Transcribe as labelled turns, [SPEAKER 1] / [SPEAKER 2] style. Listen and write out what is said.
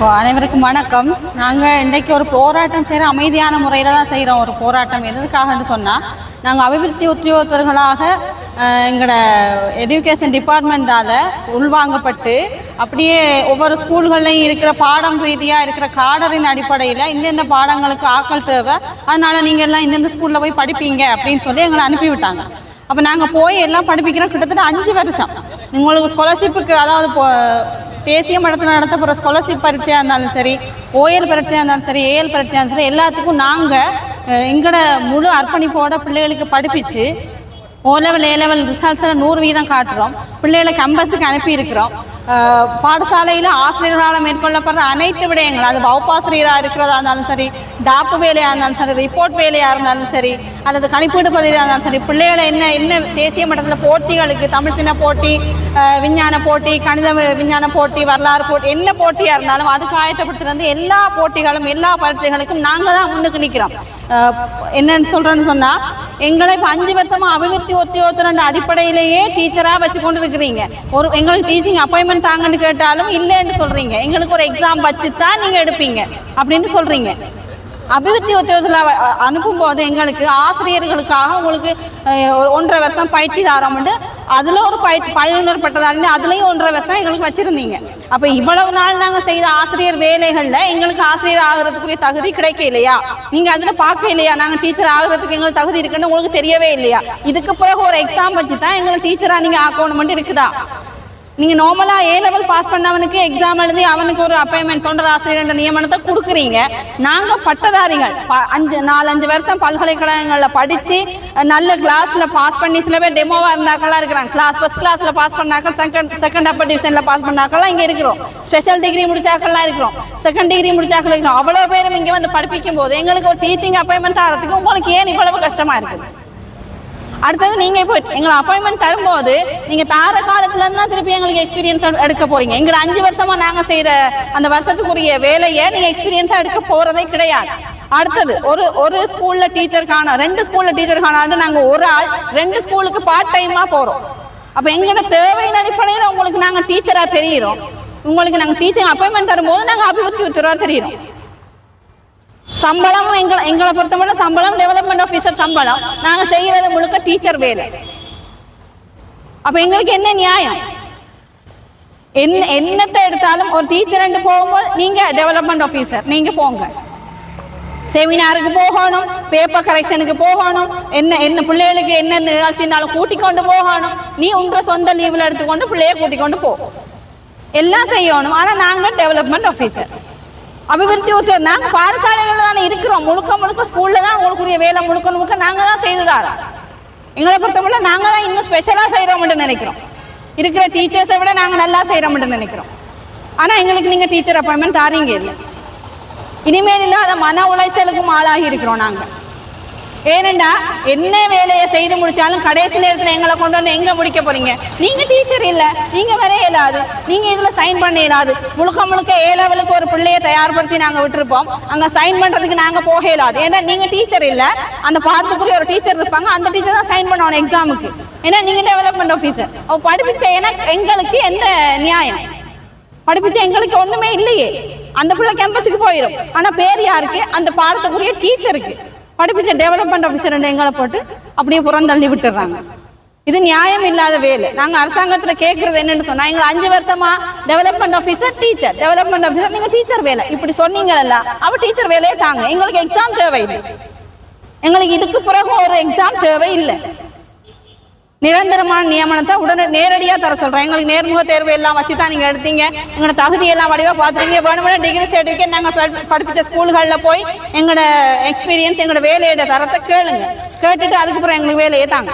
[SPEAKER 1] அனைவருக்கும் வணக்கம். நாங்கள் இன்றைக்கு ஒரு போராட்டம் செய்கிற அமைதியான முறையில் தான் செய்கிறோம். ஒரு போராட்டம் எதுக்காகன்னு சொன்னால், நாங்கள் அபிவிருத்தி உத்தியோகத்தர்களாக எங்களோட எஜுகேஷன் டிபார்ட்மெண்ட்டால் உள்வாங்கப்பட்டு அப்படியே ஒவ்வொரு ஸ்கூல்கள்லையும் இருக்கிற பாடம் ரீதியாக இருக்கிற காடரின் அடிப்படையில் இந்தெந்த பாடங்களுக்கு ஆக்கள் தேவை, அதனால் நீங்கள் எல்லாம் இந்தெந்த ஸ்கூலில் போய் படிப்பீங்க அப்படின்னு சொல்லி எங்களை அனுப்பிவிட்டாங்க. அப்போ நாங்கள் போய் எல்லாம் படிப்பிக்கிறோம். கிட்டத்தட்ட 5 வருஷம் உங்களுக்கு ஸ்காலர்ஷிப்புக்கு, அதாவது தேசிய மட்டத்தில் நடத்தப்படுற ஸ்காலர்ஷிப் பரீட்சையாக இருந்தாலும் சரி, ஓஎல் பரீட்சையாக இருந்தாலும் சரி, ஏஎல் பரீட்சையாக இருந்தாலும் சரி, எல்லாத்துக்கும் நாங்கள் எங்களோட முழு அர்ப்பணிப்போட பிள்ளைகளுக்கு படிப்பிச்சு ஓ லெவல் ஏ லெவல் ரிசல்ட்ஸில் 100% காட்டுறோம். பிள்ளைகளை கேம்பஸுக்கு அனுப்பியிருக்கிறோம். பாடசாலையில் ஆசிரியர்களால் மேற்கொள்ளப்படுற அனைத்து விடயங்கள், அது வகுப்பாசிரியராக இருக்கிறதா இருந்தாலும் சரி, டாப்பு வேலையாக இருந்தாலும் சரி, ரிப்போர்ட் வேலையாக இருந்தாலும் சரி, அல்லது கணிப்பீடு பதிலாக இருந்தாலும் சரி, பிள்ளைகளை என்ன தேசிய மட்டத்தில் போட்டிகளுக்கு, தமிழ் தின போட்டி, விஞ்ஞான போட்டி, கணித விஞ்ஞான போட்டி, வரலாறு போட்டி, என்ன போட்டியாக இருந்தாலும் அதுக்கு ஆயத்தப்படுத்துறது எல்லா போட்டிகளும் எல்லா பரீட்சைகளுக்கும் நாங்கள் தான் முன்னுக்கு நிற்கிறோம். என்னன்னு சொல்கிறேன்னு சொன்னால், எங்களை இப்போ 5 வருஷமாக அபிவிருத்தி உத்தியோகத்தர் அடிப்படையிலேயே டீச்சராக வச்சு கொண்டு இருக்கிறீங்க. எங்களுக்கு டீச்சிங் அப்பாயின்மெண்ட் தாங்கன்னு கேட்டாலும் இல்லைன்னு சொல்கிறீங்க. எங்களுக்கு ஒரு எக்ஸாம் வச்சு தான் நீங்கள் எடுப்பீங்க அப்படின்னு சொல்கிறீங்க. அபிவிருத்தி உத்தியோகத்தில் அனுப்பும்போது எங்களுக்கு ஆசிரியர்களுக்காக உங்களுக்கு 1.5 வருஷம் பயிற்சி தரோம்ட்டு அதில் ஒரு பயனுள்ளர் பட்டதாலே அதுலேயும் 1.5 வருஷம் எங்களுக்கு வச்சுருந்தீங்க. அப்போ இவ்வளவு நாள் நாங்கள் செய்த ஆசிரியர் வேலைகளில் எங்களுக்கு ஆசிரியர் ஆகிறதுக்குரிய தகுதி கிடைக்க இல்லையா? நீங்கள் அதில் பார்க்க இல்லையா? நாங்கள் டீச்சர் ஆகிறதுக்கு எங்களுக்கு தகுதி இருக்குன்னு உங்களுக்கு தெரியவே இல்லையா? இதுக்கு பிறகு ஒரு எக்ஸாம் வச்சு தான் எங்களை டீச்சராக நீங்கள் ஆக்கணுமெண்ட் இருக்குதா? நீங்கள் நார்மலாக ஏ லெவல் பாஸ் பண்ணவனுக்கு எக்ஸாம் எழுதி அவனுக்கு ஒரு அப்பாயின்மெண்ட் தொண்டர் ஆசிரியர் நியமனத்தை கொடுக்குறீங்க. நாங்கள் பட்டதாரிகள் 4-5 வருஷம் பல்கலைக்கழகங்களில் படித்து நல்ல கிளாஸில் பாஸ் பண்ணி சில பேர் டெமோவாக இருந்தாக்கெல்லாம் இருக்கிறாங்க. ஃபர்ஸ்ட் கிளாஸில் பாஸ் பண்ணாக்கள், செகண்ட் அப்பர் டிவிஷனில் பாஸ் பண்ணாக்கெல்லாம் இங்கே இருக்கிறோம். ஸ்பெஷல் டிகிரி முடிச்சாக்கெல்லாம் இருக்கிறோம். செகண்ட் டிகிரி முடிச்சாக்கள் இருக்கிறோம். அவ்வளோ பேரும் இங்கே வந்து படிப்பிக்கும் போது எங்களுக்கு ஒரு டீச்சிங் அப்பாயின்மெண்ட் ஆகிறதுக்கு உங்களுக்கு ஏன் இவ்வளவு கஷ்டமாக இருக்குது? அடுத்தது நீங்கள் இப்போ எங்களை அப்பாயின்மெண்ட் தரும்போது நீங்கள் தார காலத்துலேருந்து தான் திருப்பி எங்களுக்கு எக்ஸ்பீரியன்ஸ் எடுக்க போகிறீங்க. எங்களை 5 வருஷமாக நாங்கள் செய்கிற அந்த வருஷத்துக்குரிய வேலையை நீங்கள் எக்ஸ்பீரியன்ஸாக எடுக்க போகிறதே கிடையாது. அடுத்தது ஒரு ஸ்கூலில் டீச்சருக்கான 2 ஸ்கூலில் டீச்சருக்கான நாங்கள் ஒரு ஆள் 2 ஸ்கூலுக்கு பார்ட் டைமாக போகிறோம். அப்போ எங்களோட தேவையின் அடிப்படையில் உங்களுக்கு நாங்கள் டீச்சராக தெரிகிறோம். உங்களுக்கு நாங்கள் டீச்சிங் அப்பாயின்மெண்ட் தரும்போது நாங்கள் அபிவிருத்தி உத்தரவாக தெரிகிறோம். சம்பளமும் எங்களை பொறுத்தவரை சம்பளம் டெவலப்மெண்ட் ஆஃபீஸர் சம்பளம், நாங்கள் செய்கிறது முழுக்க டீச்சர் வேலை. அப்போ எங்களுக்கு என்ன நியாயம்? என்னத்தை எடுத்தாலும் ஒரு டீச்சர் போகும்போது நீங்கள் டெவலப்மெண்ட் ஆஃபீஸர் நீங்கள் போங்க, செமினாருக்கு போகணும், பேப்பர் கரெக்ஷனுக்கு போகணும், என்ன பிள்ளைகளுக்கு என்ன நிகழ்ச்சினாலும் கூட்டிக் கொண்டு போகணும். நீ உங்க சொந்த லீவில் எடுத்துக்கொண்டு பிள்ளைய கூட்டிக் கொண்டு போ, எல்லாம் செய்யணும். ஆனால் நாங்கள் டெவலப்மெண்ட் ஆஃபீஸர் அபிவிருத்தி உத்தியோகம் நாங்கள் பாடசாலைகள் தானே இருக்கிறோம். முழுக்க ஸ்கூலில் தான் உங்களுக்குரிய வேலை முழுக்க நாங்கள் தான் செய்துதாரோம். எங்களை பொறுத்தவரை நாங்கள் தான் இன்னும் ஸ்பெஷலாக செய்கிறோம்னு நினைக்கிறோம். இருக்கிற டீச்சர்ஸை விட நாங்கள் நல்லா செய்கிறோம்னு நினைக்கிறோம். ஆனால் எங்களுக்கு நீங்கள் டீச்சர் அப்பாயின்மெண்ட் தாரீங்க இல்லை. இனிமேல் இல்லாத மன உளைச்சலுக்கும் ஆளாகி இருக்கிறோம் நாங்கள். ஏனெண்டா என்ன வேலையை செய்து முடிச்சாலும் கடைசி நேரத்தில் எங்களை கொண்டு வந்து எங்கே முடிக்க போறீங்க? நீங்கள் டீச்சர் இல்லை, நீங்கள் வர இயலாது, நீங்கள் இதில் சைன் பண்ண இயலாது. முழுக்க ஏ லெவலுக்கு ஒரு பிள்ளையை தயார்படுத்தி நாங்கள் விட்டுருப்போம். அங்கே சைன் பண்ணுறதுக்கு நாங்கள் போக இயலாது. ஏன்னா நீங்கள் டீச்சர் இல்லை, அந்த பாடத்துக்குரிய ஒரு டீச்சர் இருப்பாங்க, அந்த டீச்சர் தான் சைன் பண்ணணும் எக்ஸாமுக்கு. ஏன்னா நீங்கள் டெவலப்மெண்ட் ஆஃபீஸர். அவள் படிப்பிச்ச ஏன்னா எங்களுக்கு என்ன நியாயம்? படிப்பிச்ச எங்களுக்கு ஒன்றுமே இல்லையே. அந்த பிள்ளை கேம்பஸுக்கு போயிடும். ஆனால் பேர் யாருக்கு? அந்த பாடத்துக்குரிய டீச்சருக்கு. படிப்பிச்ச டெவலப்மெண்ட் ஆஃபீஸர் எங்களை போட்டு அப்படியே புறந்தள்ளி விட்டுறாங்க. இது நியாயம் இல்லாத வேலை. நாங்கள் அரசாங்கத்தில் கேட்கறது என்னன்னு சொன்னா, எங்களை 5 வருஷமா development officer teacher, development officer நீங்க டீச்சர் வேலை இப்படி சொன்னீங்கல்ல, அவ டீச்சர் வேலையே தாங்க. எங்களுக்கு எக்ஸாம் தேவை இல்லை. எங்களுக்கு இதுக்கு பிறகு ஒரு எக்ஸாம் தேவை இல்லை. நிரந்தரமான நியமனத்தை உடனே நேரடியாக தர சொல்கிறேன். எங்களுக்கு நேர்முக தேர்வு எல்லாம் வச்சு தான் நீங்கள் எடுத்தீங்க. எங்களோட தகுதியெல்லாம் வடிவாக பார்த்துருக்கீங்க. வேணுமென டிகிரி சர்டிஃபிகேட் நாங்கள் படிப்பித்த ஸ்கூல்களில் போய் எங்களோட எக்ஸ்பீரியன்ஸ் எங்களோட வேலையோட தரத்தை கேளுங்க. கேட்டுட்டு அதுக்கப்புறம் எங்களுக்கு வேலையை தாங்க.